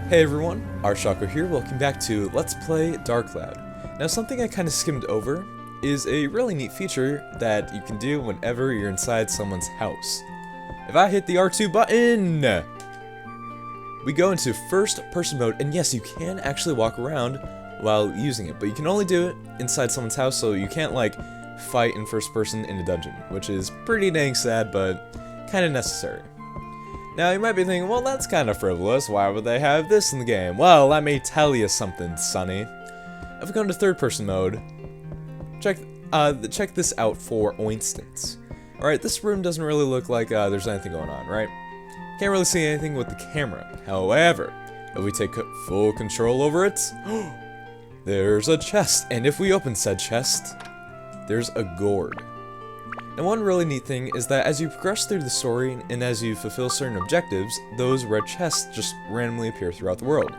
Hey everyone, ArchTalko here, welcome back to Let's Play Dark Cloud. Now something I kind of skimmed over is a really neat feature that you can do whenever you're inside someone's house. If I hit the R2 button, we go into first person mode, and yes, you can actually walk around while using it, but you can only do it inside someone's house, so you can't like fight in first person in a dungeon, which is pretty dang sad, but kind of necessary. Now, you might be thinking, well, that's kind of frivolous, why would they have this in the game? Well, let me tell you something, sonny. If we go into third-person mode, check this out for instance. Alright, this room doesn't really look like there's anything going on, right? Can't really see anything with the camera. However, if we take full control over it, there's a chest, and if we open said chest, there's a gourd. And one really neat thing is that as you progress through the story and as you fulfill certain objectives, those red chests just randomly appear throughout the world.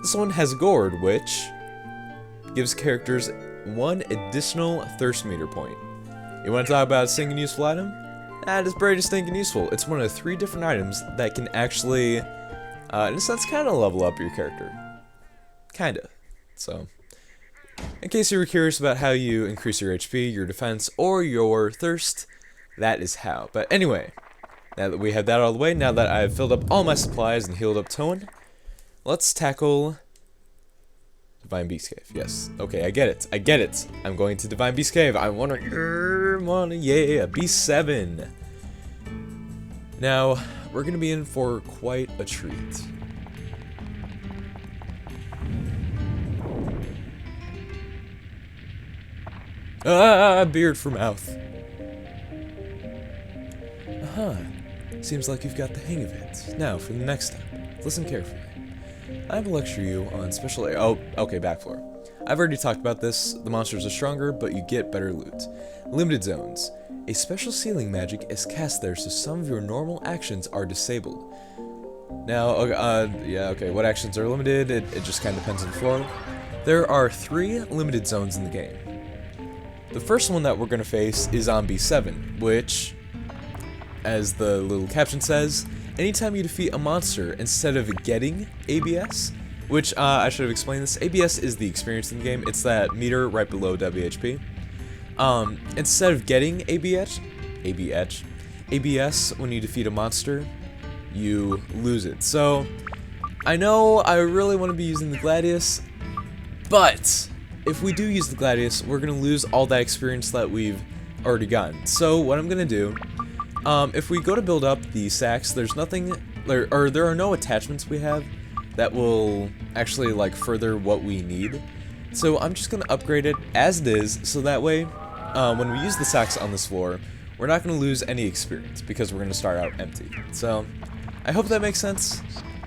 This one has a gourd, which gives characters one additional thirst meter point. You want to talk about a stinking useful item? That is pretty stinking useful. It's one of 3 different items that can actually, in a sense, kind of level up your character. Kinda. So, in case you were curious about how you increase your HP, your defense, or your thirst, that is how. But anyway, now that we have that out of the way, now that I've filled up all my supplies and healed up Tone, let's tackle Divine Beast Cave. Yes, okay, I get it. I'm going to Divine Beast Cave. I wanna, yeah, Beast 7. Now, we're gonna be in for quite a treat. Beard for mouth. Seems like you've got the hang of it. Now, for the next step, listen carefully. I will lecture you on special back floor. I've already talked about this. The monsters are stronger, but you get better loot. Limited zones. A special ceiling magic is cast there, so some of your normal actions are disabled. Now, what actions are limited? It just kind of depends on the floor. There are 3 limited zones in the game. The first one that we're going to face is on B7, which, as the little caption says, anytime you defeat a monster, instead of getting ABS, which I should have explained this, ABS is the experience in the game, it's that meter right below WHP. Instead of getting ABS, when you defeat a monster, you lose it. So, I know I really want to be using the Gladius, but if we do use the Gladius, we're going to lose all that experience that we've already gotten. So what I'm going to do, if we go to build up the sacks, there's nothing, there are no attachments we have that will actually like further what we need. So I'm just going to upgrade it as it is, so that way, when we use the sacks on this floor, we're not going to lose any experience because we're going to start out empty. So I hope that makes sense.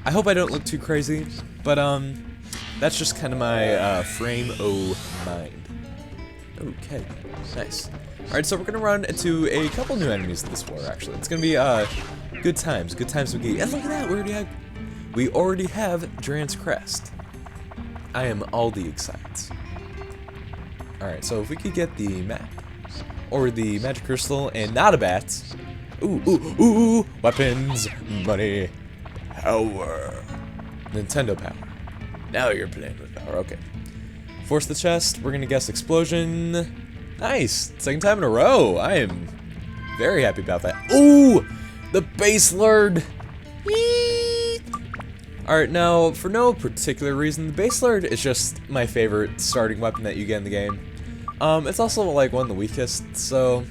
I hope I don't look too crazy, but that's just kind of my frame of mind. Okay, nice. Alright, so we're going to run into a couple new enemies this floor, actually. It's going to be good times with Geek. And look at that, we already have Dran's Crest. I am already excited. Alright, so if we could get the map, or the magic crystal, and not a bat. Ooh, weapons, money, power. Nintendo power. Now you're playing with power, okay. Force the chest, we're gonna guess explosion. Nice! 2nd time in a row! I am very happy about that. Ooh! The base lord! Alright, now, for no particular reason, the base lord is just my favorite starting weapon that you get in the game. It's also, like, one of the weakest, so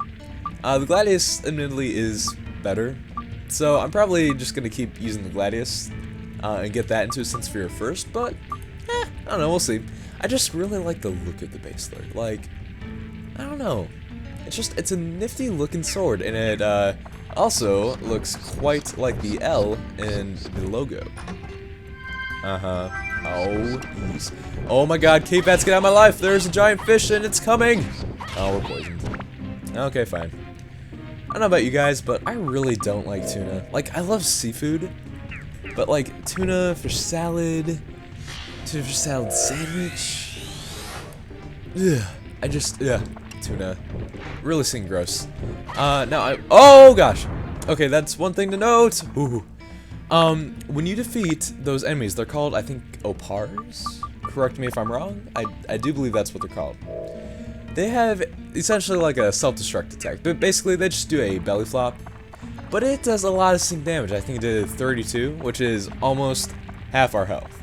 the Gladius, admittedly, is better. So I'm probably just gonna keep using the Gladius. And get that into a Sin Sphere first, but, I don't know, we'll see. I just really like the look of the base lord. Like, I don't know. It's a nifty looking sword, and it, also looks quite like the L in the logo. Oh, geez. Oh my god, cave bats, get out of my life! There's a giant fish, and it's coming! Oh, we're poisoned. Okay, fine. I don't know about you guys, but I really don't like tuna. Like, I love seafood, but like tuna fish salad sandwich. Ugh, tuna. Really seem gross. Oh gosh. Okay, that's one thing to note. Ooh. When you defeat those enemies, they're called, I think, opars? Correct me if I'm wrong. I do believe that's what they're called. They have essentially like a self-destruct attack, but basically they just do a belly flop. But it does a lot of sync damage. I think it did 32, which is almost half our health.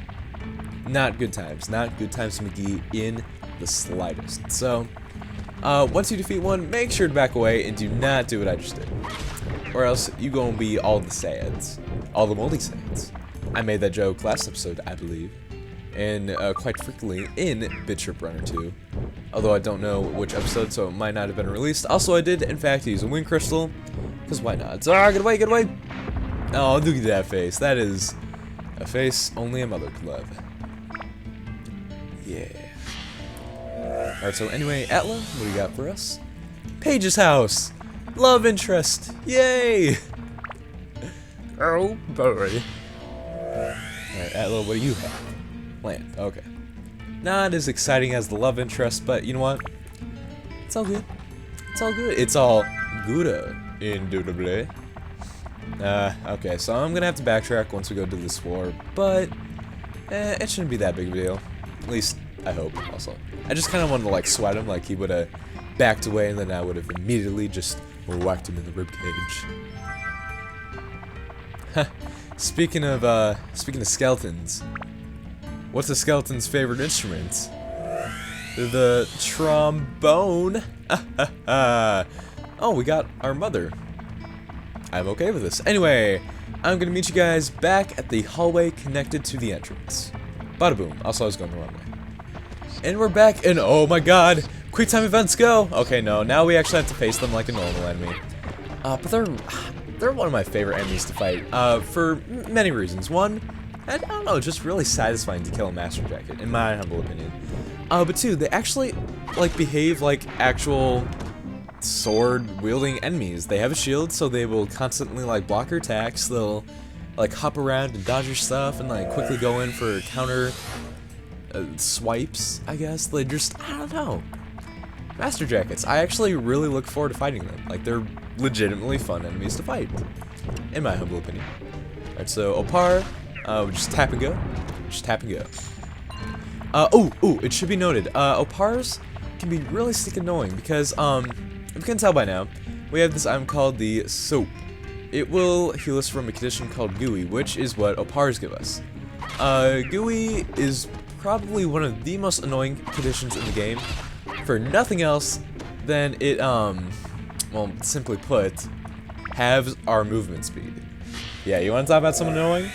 Not good times. Not good times, McGee, in the slightest. So, once you defeat one, make sure to back away and do not do what I just did. Or else you gonna be all the sads. All the moldy sads. I made that joke last episode, I believe. And quite frequently in Bitchip Runner 2. Although I don't know which episode, so it might not have been released. Also, I did, in fact, use a wind crystal. Because why not? Ah, get away, get away! Oh, look at that face. That is a face only a mother could love. Yeah. Alright, so anyway, Atla, what do you got for us? Paige's house! Love interest! Yay! Oh, boy. Alright, Atla, what do you have? Land. Okay. Not as exciting as the love interest, but you know what? It's all good. It's all good. It's all good, indubitably. Okay, so I'm gonna have to backtrack once we go to this floor, but it shouldn't be that big of a deal. At least, I hope, also. I just kind of wanted to, like, sweat him, like he would have backed away, and then I would have immediately just whacked him in the ribcage. Speaking of skeletons, what's a skeleton's favorite instrument? The trombone. Oh, we got our mother. I'm okay with this. Anyway, I'm gonna meet you guys back at the hallway connected to the entrance. Bada boom. Also, I was going the wrong way. And we're back, and oh my god, quick time events go. Okay, no, now we actually have to face them like a normal enemy. But they're one of my favorite enemies to fight. For many reasons. One, I don't know, just really satisfying to kill a Master Jacket, in my humble opinion. But two, they actually, like, behave like actual sword-wielding enemies. They have a shield, so they will constantly, like, block your attacks. They'll, like, hop around and dodge your stuff and, like, quickly go in for counter swipes, I guess. They just, I don't know. Master Jackets, I actually really look forward to fighting them. Like, they're legitimately fun enemies to fight, in my humble opinion. Alright, so Opar, just tap and go. Just tap and go. It should be noted, Opars can be really stick annoying because, if you can tell by now, we have this item called the Soap. It will heal us from a condition called Gooey, which is what Opars give us. Gooey is probably one of the most annoying conditions in the game, for nothing else than it, well, simply put, halves our movement speed. Yeah, you want to talk about something annoying?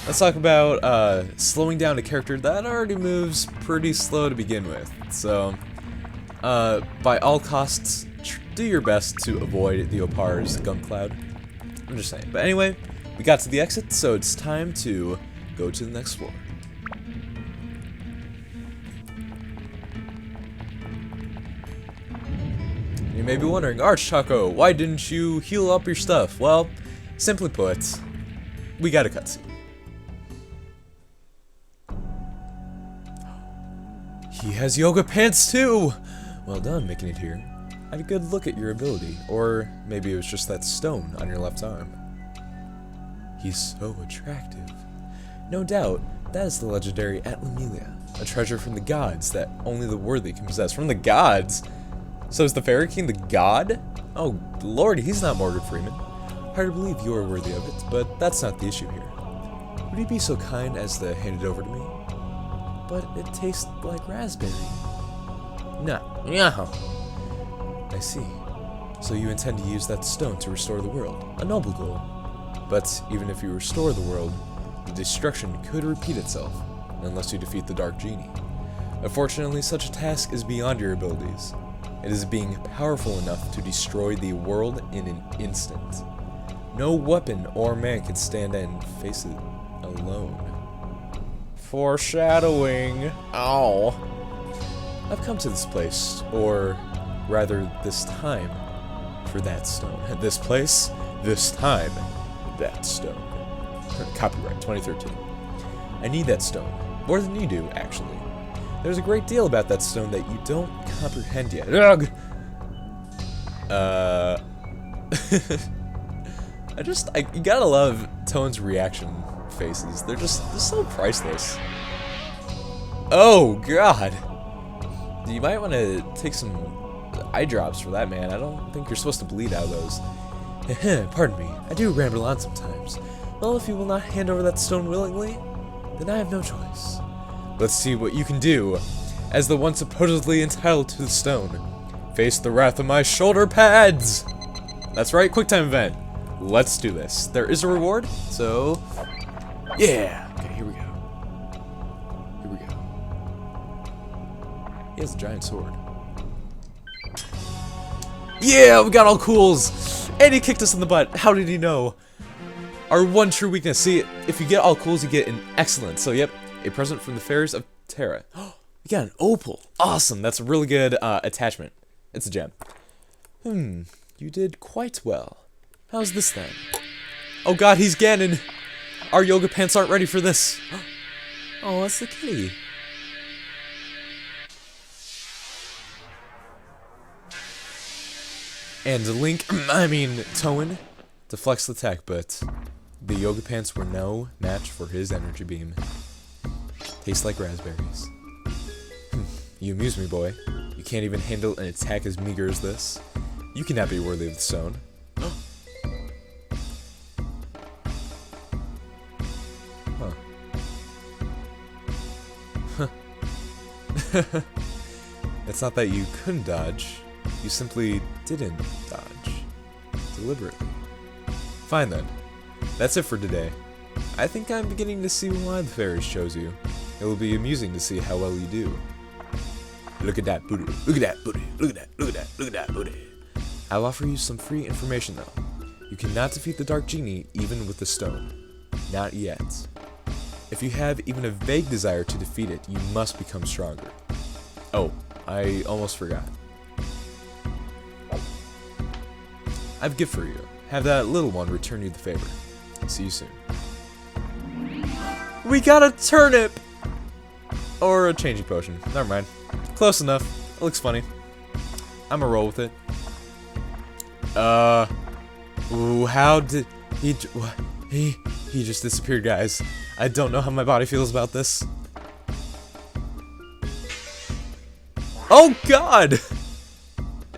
Let's talk about slowing down a character that already moves pretty slow to begin with. So, by all costs, do your best to avoid the Opar's gun cloud. I'm just saying. But anyway, we got to the exit, so it's time to go to the next floor. You may be wondering, ArchTalko, why didn't you heal up your stuff? Well, simply put, we got a cutscene. He has yoga pants too! Well done, making it here. I had a good look at your ability, or maybe it was just that stone on your left arm. He's so attractive. No doubt, that is the legendary Atlamelia, a treasure from the gods that only the worthy can possess. From the gods? So is the Fairy King the god? Oh, Lord, he's not Morgan Freeman. Hard to believe you are worthy of it, but that's not the issue here. Would you be so kind as to hand it over to me? But it tastes like raspberry. No. I see. So you intend to use that stone to restore the world. A noble goal. But even if you restore the world, the destruction could repeat itself, unless you defeat the Dark Genie. Unfortunately, such a task is beyond your abilities. It is being powerful enough to destroy the world in an instant. No weapon or man can stand and face it alone. Foreshadowing. Ow. I've come to this place, or rather this time, for that stone. This place, this time, that stone. Copyright 2013. I need that stone. More than you do, actually. There's a great deal about that stone that you don't comprehend yet. Ugh! You gotta love Tone's reaction faces. They're so priceless. Oh God! You might want to take some eye drops for that, man. I don't think you're supposed to bleed out of those. Pardon me, I do ramble on sometimes. Well, if you will not hand over that stone willingly, then I have no choice. Let's see what you can do, as the one supposedly entitled to the stone. Face the wrath of my shoulder pads! That's right, quick time event. Let's do this. There is a reward, so... yeah! Okay, here we go. Here we go. He has a giant sword. Yeah, we got all cools! And he kicked us in the butt. How did he know? Our one true weakness. See, if you get all cools, you get an excellent. So, yep, a present from the fairies of Terra. We got an opal. Awesome. That's a really good attachment. It's a gem. You did quite well. How's this then? Oh God, he's Ganon. Our yoga pants aren't ready for this. Oh, that's the kitty. And Link, Toan, deflects the attack, but the yoga pants were no match for his energy beam. Tastes like raspberries. You amuse me, boy. You can't even handle an attack as meager as this. You cannot be worthy of the stone. It's not that you couldn't dodge. You simply didn't dodge. Deliberately. Fine then. That's it for today. I think I'm beginning to see why the fairies chose you. It will be amusing to see how well you do. Look at that booty. Look at that booty. Look at that. Look at that. Look at that booty. I'll offer you some free information though. You cannot defeat the Dark Genie even with the stone. Not yet. If you have even a vague desire to defeat it, you must become stronger. Oh, I almost forgot. I have a gift for you. Have that little one return you the favor. See you soon. We got a turnip! Or a changing potion. Never mind. Close enough. It looks funny. I'ma roll with it. Ooh, how did he just disappeared, guys. I don't know how my body feels about this. Oh God!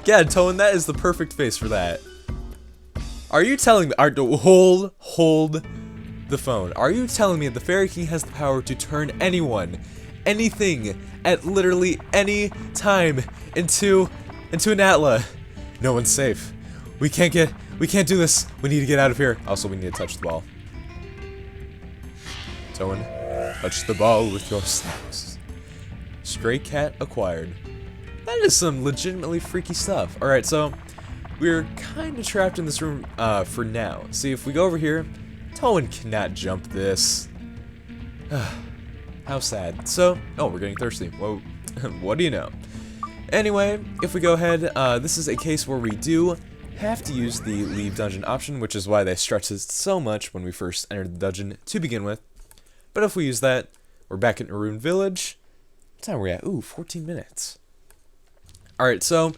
Yeah, Toan, that is the perfect face for that. Are you telling me? Hold the phone. Are you telling me that the Fairy King has the power to turn anyone, anything, at literally any time into an Atla? No one's safe. We can't do this. We need to get out of here. Also, we need to touch the ball. Toan, touch the ball with your snaps. Stray cat acquired. That is some legitimately freaky stuff. Alright, so we're kind of trapped in this room for now. See, if we go over here, Toan cannot jump this. How sad. So, oh, we're getting thirsty. Whoa, what do you know? Anyway, if we go ahead, this is a case where we do have to use the leave dungeon option, which is why they stretched it so much when we first entered the dungeon to begin with. But if we use that, we're back at Norune Village. What time are we at? Ooh, 14 minutes. Alright, so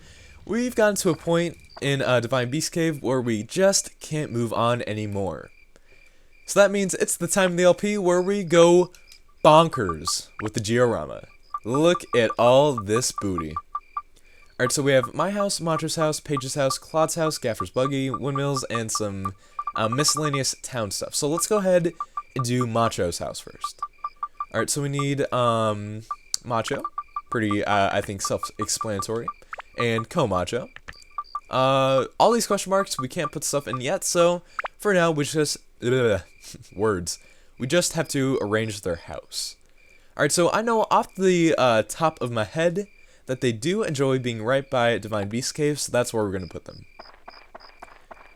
we've gotten to a point in Divine Beast Cave where we just can't move on anymore. So that means it's the time in the LP where we go bonkers with the Georama. Look at all this booty. Alright, so we have my house, Macho's house, Paige's house, Claude's house, Gaffer's buggy, windmills, and some miscellaneous town stuff. So let's go ahead and do Macho's house first. Alright, so we need Macho. Pretty, I think, self-explanatory. And Co-Macho. All these question marks, we can't put stuff in yet, so for now, we just... words. We just have to arrange their house. Alright, so I know off the top of my head that they do enjoy being right by Divine Beast Cave, so that's where we're going to put them.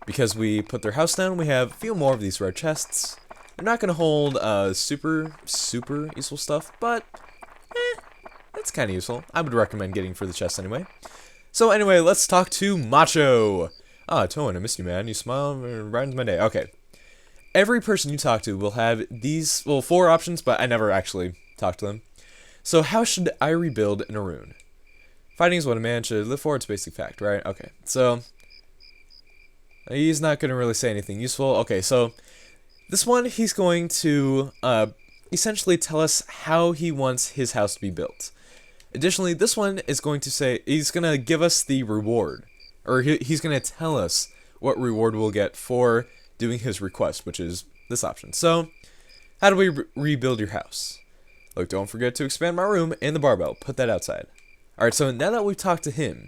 Because we put their house down, we have a few more of these rare chests. They're not going to hold super useful stuff, but it's kind of useful. I would recommend getting for the chest anyway. So anyway, let's talk to Macho. Ah, Toan, I missed you, man. You smile and brightens my day. Okay. Every person you talk to will have these, well, 4 options, but I never actually talked to them. So how should I rebuild Norune? Fighting is what a man should live for. It's a basic fact, right? Okay. So He's not going to really say anything useful. Okay, so this one, he's going to essentially tell us how he wants his house to be built. Additionally, this one is going to say, he's going to give us the reward. Or he's going to tell us what reward we'll get for doing his request, which is this option. So, how do we rebuild your house? Look, don't forget to expand my room and the barbell. Put that outside. Alright, so now that we've talked to him,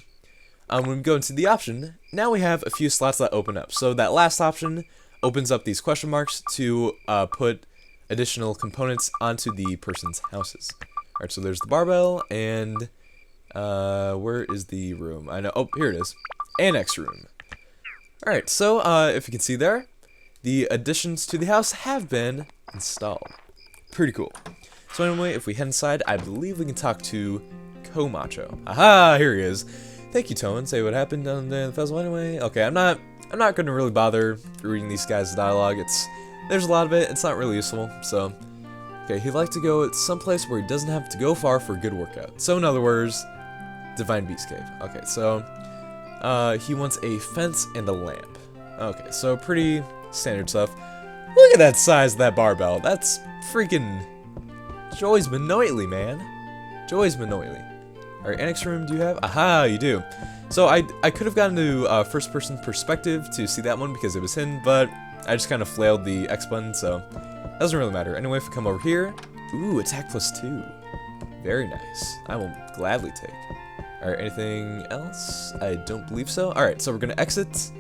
when we go into the option, now we have a few slots that open up. So that last option opens up these question marks to put additional components onto the person's houses. Alright, so there's the barbell, and where is the room? I know, oh, here it is. Annex room. Alright, so if you can see there, the additions to the house have been installed. Pretty cool. So anyway, if we head inside, I believe we can talk to Komacho. Aha, here he is. Thank you, Toan. Say what happened on the festival anyway. Okay, I'm not gonna really bother reading these guys' dialogue. There's a lot of it. It's not really useful. So, okay, he'd like to go at some place where he doesn't have to go far for a good workout. So in other words, Divine Beast Cave. Okay, so he wants a fence and a lamp. Okay, so pretty standard stuff. Look at that size of that barbell. That's freaking Joy's Benoitly, man. Joy's Benoitly. Alright, annex room, do you have? Aha, you do. So I could have gotten to first-person perspective to see that one because it was hidden, but I just kind of flailed the X button, so it doesn't really matter. Anyway, if we come over here, ooh, attack +2. Very nice. I will gladly take. Alright, anything else? I don't believe so. Alright, so we're going to exit,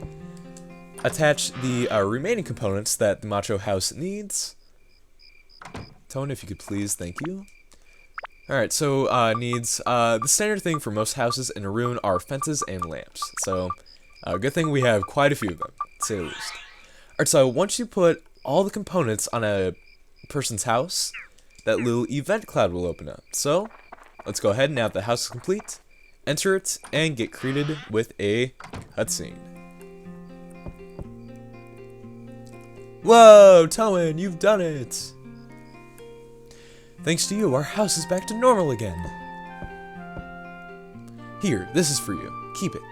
attach the remaining components that the Macho House needs. Tone, if you could please, thank you. Alright, so needs the standard thing for most houses in Norune are fences and lamps. So, good thing we have quite a few of them, to say the least. Alright, so once you put all the components on a person's house, that little event cloud will open up. So, let's go ahead, now that the house is complete, enter it, and get greeted with a cutscene. Whoa, Toan, you've done it! Thanks to you, our house is back to normal again. Here, this is for you. Keep it.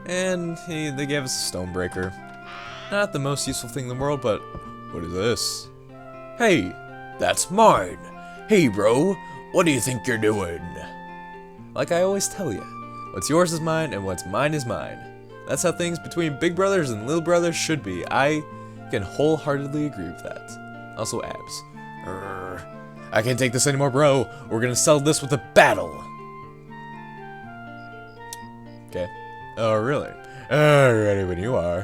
And they gave us a stonebreaker. Not the most useful thing in the world, but what is this? Hey, that's mine. Hey, bro, what do you think you're doing? Like I always tell you, what's yours is mine, and what's mine is mine. That's how things between big brothers and little brothers should be. I can wholeheartedly agree with that. Also, abs. I can't take this anymore, bro. We're gonna settle this with a battle. Okay. Oh, really? Ready when you are.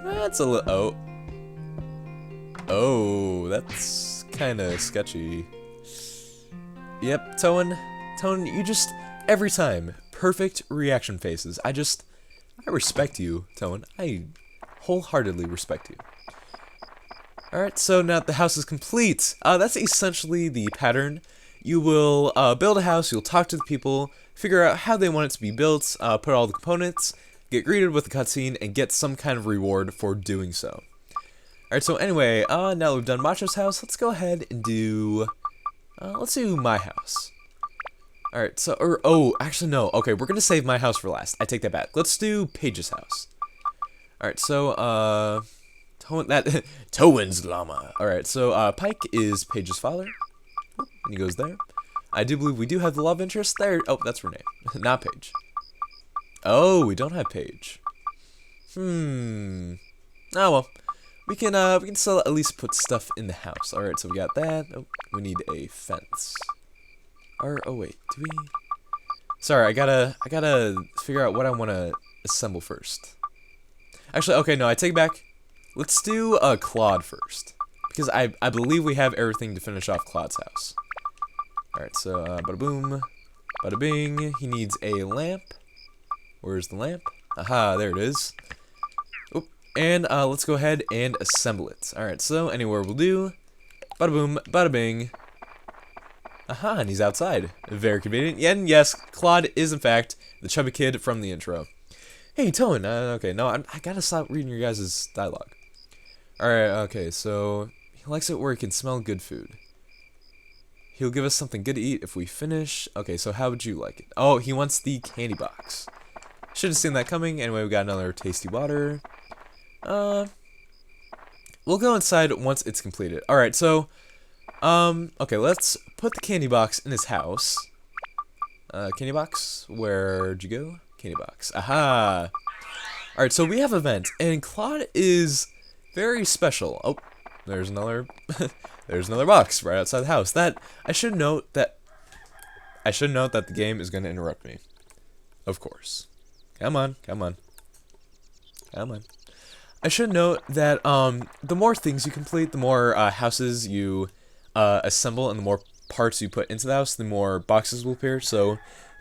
That's a little. Oh. Oh, that's kind of sketchy. Yep, Toan, you just every time perfect reaction faces. I respect you, Toan. I wholeheartedly respect you. Alright, so now that the house is complete, that's essentially the pattern. You will build a house, you'll talk to the people, figure out how they want it to be built, put all the components, get greeted with a cutscene, and get some kind of reward for doing so. Alright, so anyway, now that we've done Macho's house, let's go ahead and do, let's do my house. Alright, so, oh, actually no, okay, we're gonna save my house for last. I take that back. Let's do Paige's house. Alright, so, Toan's llama. Alright, so Pike is Paige's father. And he goes there. I do believe we do have the love interest there. Oh, that's Renee. Not Paige. Oh, we don't have Paige. Oh well. We can still at least put stuff in the house. Alright, so we got that. Oh, we need a fence. Oh wait, do we? Sorry, I gotta figure out what I wanna assemble first. Actually, okay, no, I take it back. Let's do Claude first, because I believe we have everything to finish off Claude's house. Alright, so bada boom, bada bing. He needs a lamp. Where's the lamp? Aha, there it is. Oop. And let's go ahead and assemble it. Alright, so anywhere will do. Bada boom, bada bing. Aha, and he's outside. Very convenient. And yes, Claude is in fact the chubby kid from the intro. Hey, Toan. Okay, no, I gotta stop reading your guys' dialogue. Alright, okay, so he likes it where he can smell good food. He'll give us something good to eat if we finish. Okay, so how would you like it? Oh, he wants the candy box. Should have seen that coming. Anyway, we got another tasty water. We'll go inside once it's completed. Alright, so, okay, let's put the candy box in his house. Candy box, where'd you go? Candy box, aha! Alright, so we have a vent, and Claude is very special. Oh, there's another, there's another box right outside the house. That, I should note that the game is going to interrupt me. Of course. Come on, come on. Come on. I should note that the more things you complete, the more houses you assemble, and the more parts you put into the house, the more boxes will appear. So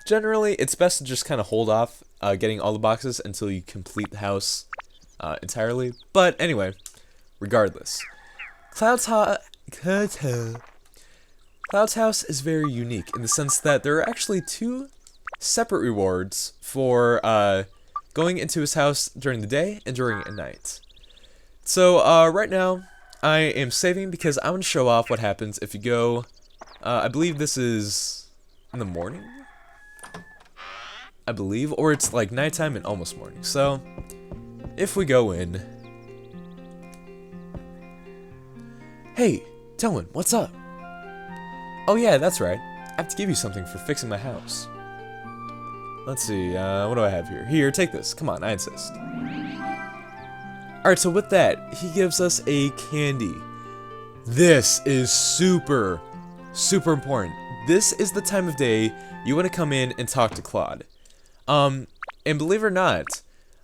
generally, it's best to just kind of hold off getting all the boxes until you complete the house entirely. But anyway, regardless, Cloud's house is very unique in the sense that there are actually 2 separate rewards for going into his house during the day and during a night. So right now I am saving because I want to show off what happens if you go, I believe this is in the morning, I believe, or it's like nighttime and almost morning. So if we go in, hey Dylan, what's up? Oh yeah, that's right, I have to give you something for fixing my house. Let's see, what do I have here? Here, take this. Come on, I insist. Alright, so with that, he gives us a candy. This is super, super important. This is the time of day you want to come in and talk to Claude. And believe it or not,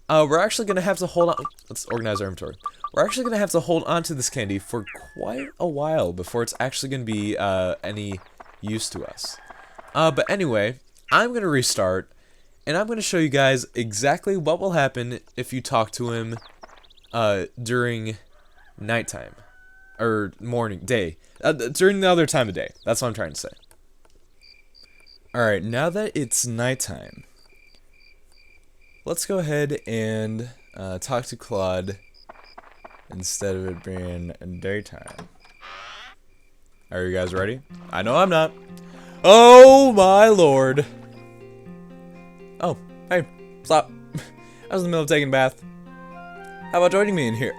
we're actually going to have to hold on. Let's organize our inventory. We're actually going to have to hold on to this candy for quite a while before it's actually going to be any use to us. But anyway, I'm going to restart. And I'm going to show you guys exactly what will happen if you talk to him during nighttime. Or morning, day. During the other time of day. That's what I'm trying to say. Alright, now that it's nighttime, let's go ahead and talk to Claude instead of it being daytime. Are you guys ready? I know I'm not. Oh my lord. Oh, hey, stop. I was in the middle of taking a bath. How about joining me in here?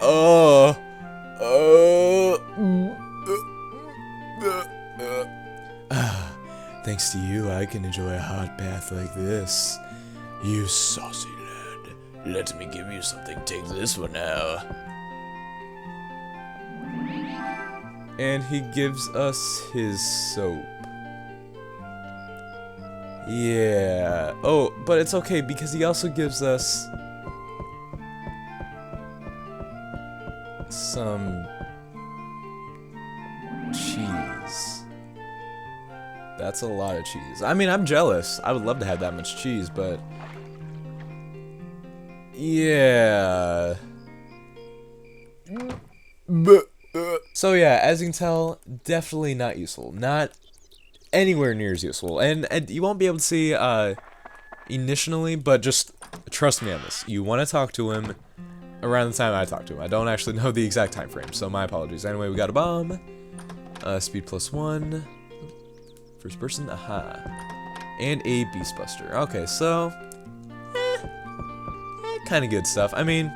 Thanks to you, I can enjoy a hot bath like this. You saucy lad. Let me give you something. Take this one now. And he gives us his soap. Yeah. Oh, but it's okay because he also gives us some cheese. That's a lot of cheese. I mean, I'm jealous. I would love to have that much cheese, but yeah. So yeah, as you can tell, definitely not useful. Not anywhere near as useful, and you won't be able to see initially, but just trust me on this. You want to talk to him around the time I talk to him. I don't actually know the exact time frame, so my apologies. Anyway, we got a bomb, speed +1, first person, aha, and a beast buster. Okay, so kind of good stuff. I mean,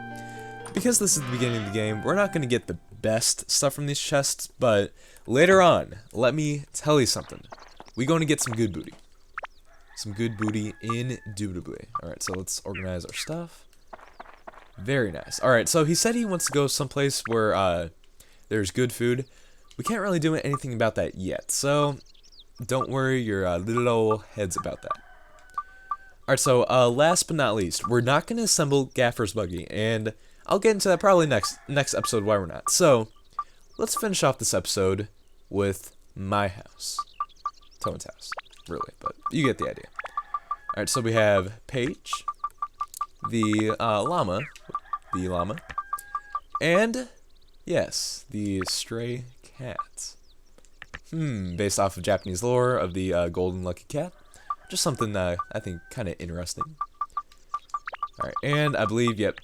because this is the beginning of the game, we're not going to get the best stuff from these chests, but later on, let me tell you something. We're going to get some good booty. Some good booty, indubitably. Alright, so let's organize our stuff. Very nice. Alright, so he said he wants to go someplace where there's good food. We can't really do anything about that yet, so don't worry your little old heads about that. Alright, so last but not least, we're not going to assemble Gaffer's Buggy, and I'll get into that probably next episode why we're not. So, let's finish off this episode with my house. Tone's house, really, but you get the idea. Alright, so we have Paige, the llama, and, yes, the stray cat. Based off of Japanese lore of the golden lucky cat. Just something I think kind of interesting. Alright, and I believe, yep,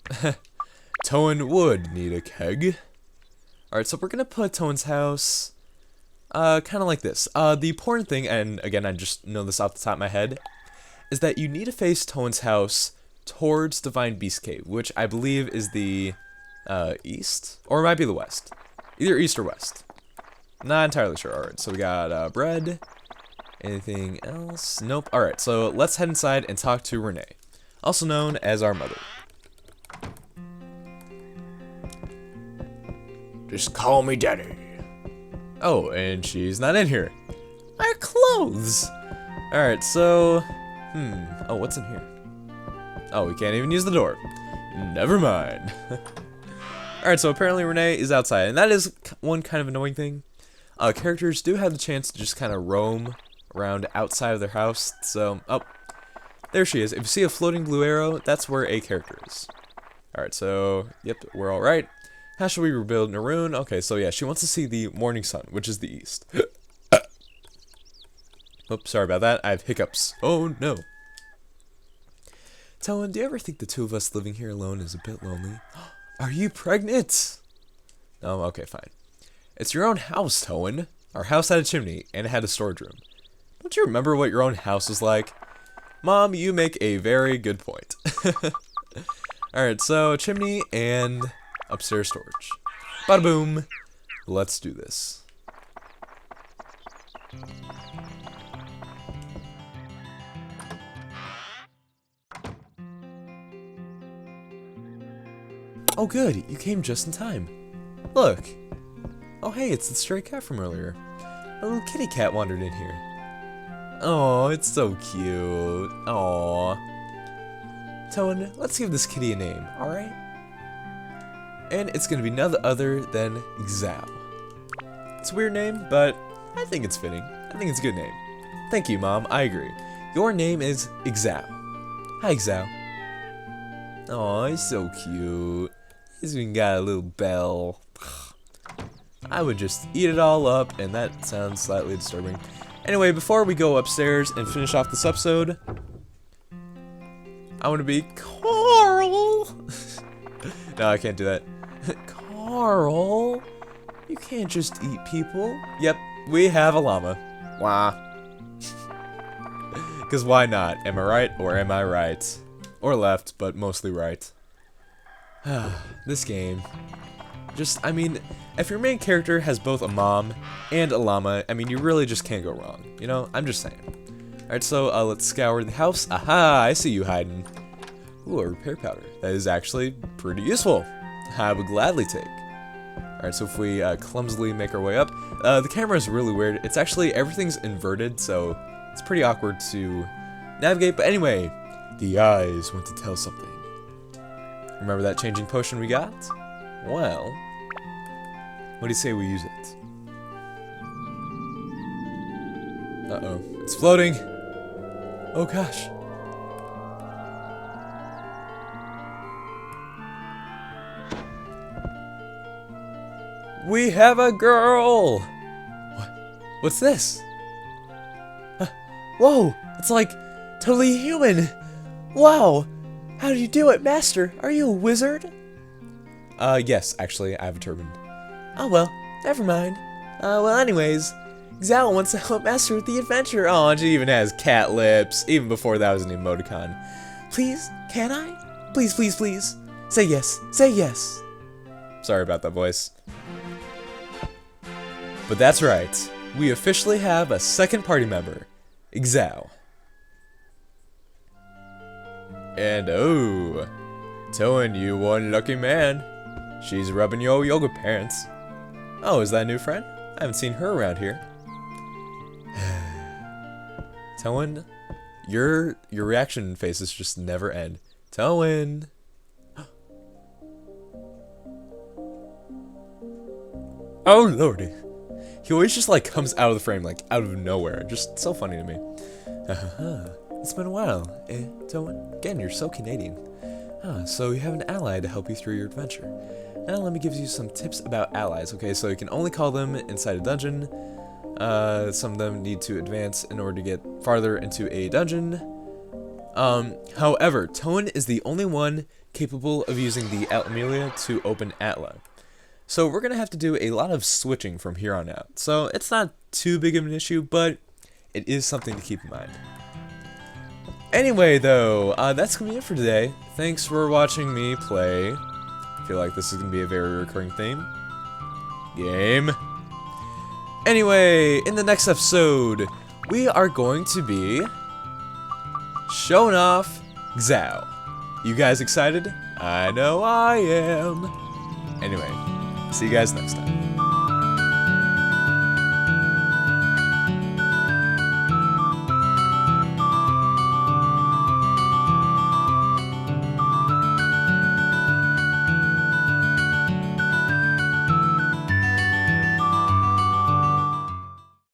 Toan would need a keg. Alright, so we're gonna put Toan's house kind of like this. The important thing, and again, I just know this off the top of my head, is that you need to face Toan's house towards Divine Beast Cave, which I believe is the east, or it might be the west. Either east or west. Not entirely sure. Alright, so we got bread. Anything else? Nope. Alright, so let's head inside and talk to Renee, also known as our mother. Just call me Daddy. Oh, and she's not in here. Our clothes! Alright, so... Oh, what's in here? Oh, we can't even use the door. Never mind. Alright, so apparently Renee is outside, and that is one kind of annoying thing. Characters do have the chance to just kind of roam around outside of their house, so... Oh, there she is. If you see a floating blue arrow, that's where a character is. Alright, so... Yep, we're alright. How should we rebuild Norune? Okay, so yeah, she wants to see the morning sun, which is the east. Oops, sorry about that. I have hiccups. Oh, no. Towan, do you ever think the two of us living here alone is a bit lonely? Are you pregnant? Oh, okay, fine. It's your own house, Towan. Our house had a chimney, and it had a storage room. Don't you remember what your own house was like? Mom, you make a very good point. Alright, so chimney and upstairs storage. Bada boom. Let's do this. Oh good, you came just in time. Look. Oh hey, it's the stray cat from earlier. A little kitty cat wandered in here. Oh, it's so cute. Aww. Towan, let's give this kitty a name, alright? And it's gonna be none other than Xao. It's a weird name, but I think it's fitting. I think it's a good name. Thank you, Mom, I agree. Your name is Xao. Hi, Xao. Aw, he's so cute. He's even got a little bell. I would just eat it all up, and that sounds slightly disturbing. Anyway, before we go upstairs and finish off this episode, I want to be Carl. No, I can't do that. Carl, you can't just eat people. Yep, we have a llama. Wah. Because why not? Am I right or am I right? Or left, but mostly right. This game. Just, I mean, if your main character has both a mom and a llama, I mean, you really just can't go wrong. You know, I'm just saying. Alright, so let's scour the house. Aha, I see you hiding. Ooh, a repair powder. That is actually pretty useful. I would gladly take. Alright, so if we clumsily make our way up. The camera is really weird. It's actually, everything's inverted, so it's pretty awkward to navigate. But anyway, the eyes want to tell something. Remember that changing potion we got? Well, what do you say we use it? Uh-oh, it's floating! Oh gosh. We have a girl! What's this? Whoa, it's like totally human! Wow! How do you do it, Master? Are you a wizard? Yes, actually, I have a turban. Oh, well, never mind. Well, anyways, Xao wants to help Master with the adventure. Oh, she even has cat lips, even before that was an emoticon. Please, can I? Please, please, please. Say yes, say yes. Sorry about that voice. But that's right, we officially have a second party member, Xao. And oh, Towan, you one lucky man. She's rubbing your yoga pants. Oh, is that a new friend? I haven't seen her around here. Towan, your reaction faces just never end. Towan. Oh lordy. He always just like comes out of the frame, like out of nowhere. Just so funny to me. It's been a while, Towan? Again, you're so Canadian. So you have an ally to help you through your adventure. Now let me give you some tips about allies. Okay, so you can only call them inside a dungeon. Some of them need to advance in order to get farther into a dungeon. However, Towan is the only one capable of using the Amelia to open Atla. So we're going to have to do a lot of switching from here on out. So it's not too big of an issue, but it is something to keep in mind. Anyway, though, that's gonna be it for today. Thanks for watching me play. I feel like this is gonna be a very recurring theme. Game. Anyway, in the next episode, we are going to be showing off Xiao. You guys excited? I know I am. Anyway, see you guys next time.